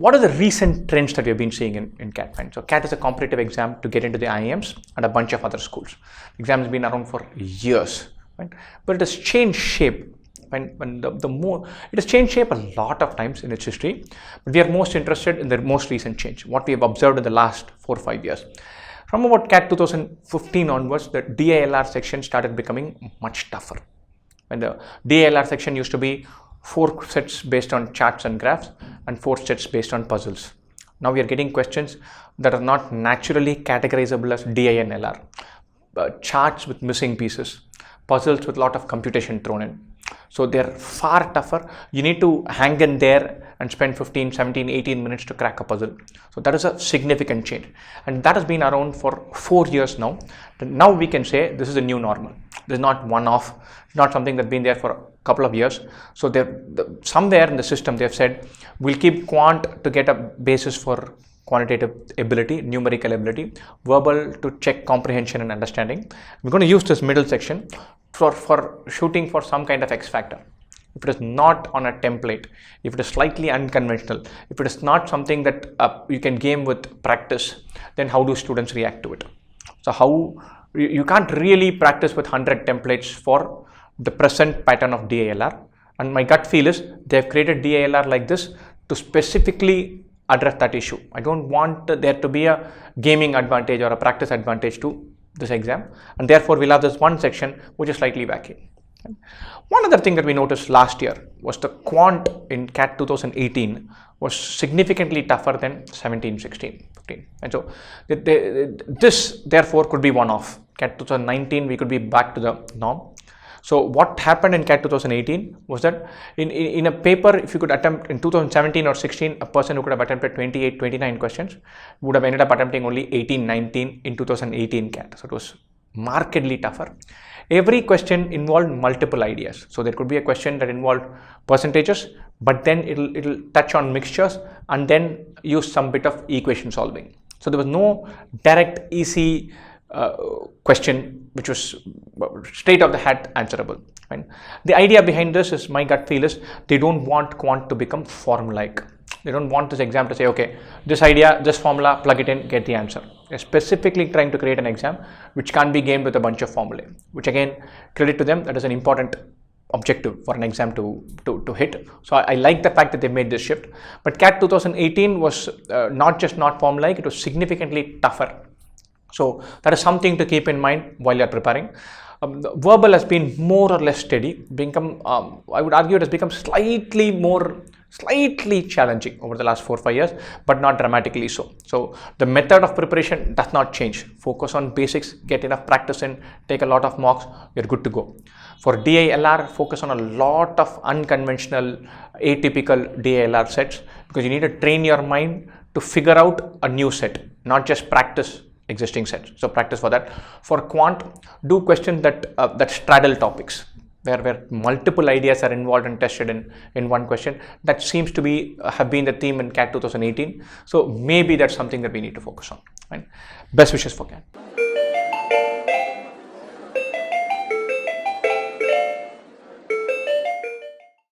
what are the recent trends that we have been seeing in CAT? Fine. So CAT is a competitive exam to get into the IIMs and a bunch of other schools. The exam has been around for years, right? But it has changed shape. When it has changed shape a lot of times in its history, but we are most interested in the most recent change, what we have observed in the last 4 or 5 years. From about CAT 2015 onwards, the DILR section started becoming much tougher. When the DILR section used to be 4 sets based on charts and graphs and 4 sets based on puzzles. Now we are getting questions that are not naturally categorizable as DINLR. Charts with missing pieces, puzzles with a lot of computation thrown in. So they're far tougher. You need to hang in there and spend 15, 17, 18 minutes to crack a puzzle. So that is a significant change. And that has been around for 4 years now. Now we can say this is a new normal. This is not one-off, not something that's been there for a couple of years. So somewhere in the system they've said, we'll keep quant to get a basis for quantitative ability, numerical ability, verbal to check comprehension and understanding. We're going to use this middle section for shooting for some kind of X factor. If it is not on a template, if it is slightly unconventional, if it is not something that you can game with practice, then how do students react to it? So you can't really practice with 100 templates for the present pattern of DILR. And my gut feel is they've created DILR like this to specifically address that issue. I don't want there to be a gaming advantage or a practice advantage to this exam, and therefore we'll have this one section which is slightly wacky. One other thing that we noticed last year was the quant in CAT 2018 was significantly tougher than 17, 16, 15. And so this therefore could be one-off. CAT 2019 we could be back to the norm. So what happened in CAT 2018 was that in a paper, if you could attempt in 2017 or 16, a person who could have attempted 28, 29 questions would have ended up attempting only 18, 19 in 2018 CAT. So it was markedly tougher. Every question involved multiple ideas. So there could be a question that involved percentages, but then it'll touch on mixtures and then use some bit of equation solving. So there was no direct, easy question which was straight off the hat answerable. Right? The idea behind this is, my gut feel is, they don't want quant to become formulaic. They don't want this exam to say, okay, this idea, this formula, plug it in, get the answer. They're specifically trying to create an exam which can't be gamed with a bunch of formulae, which again, credit to them, that is an important objective for an exam to hit. So I like the fact that they made this shift. But CAT 2018 was not just not formulaic, it was significantly tougher. So that is something to keep in mind while you're preparing. Verbal has been more or less steady. I would argue it has become slightly challenging over the last 4 or 5 years, but not dramatically so. So the method of preparation does not change. Focus on basics, get enough practice in, take a lot of mocks, you're good to go. For DILR, focus on a lot of unconventional, atypical DILR sets, because you need to train your mind to figure out a new set, not just practice existing sets. So practice for that. For quant, do questions that straddle topics, where multiple ideas are involved and tested in one question. That seems to have been the theme in CAT 2018. So maybe that's something that we need to focus on. Right? Best wishes for CAT.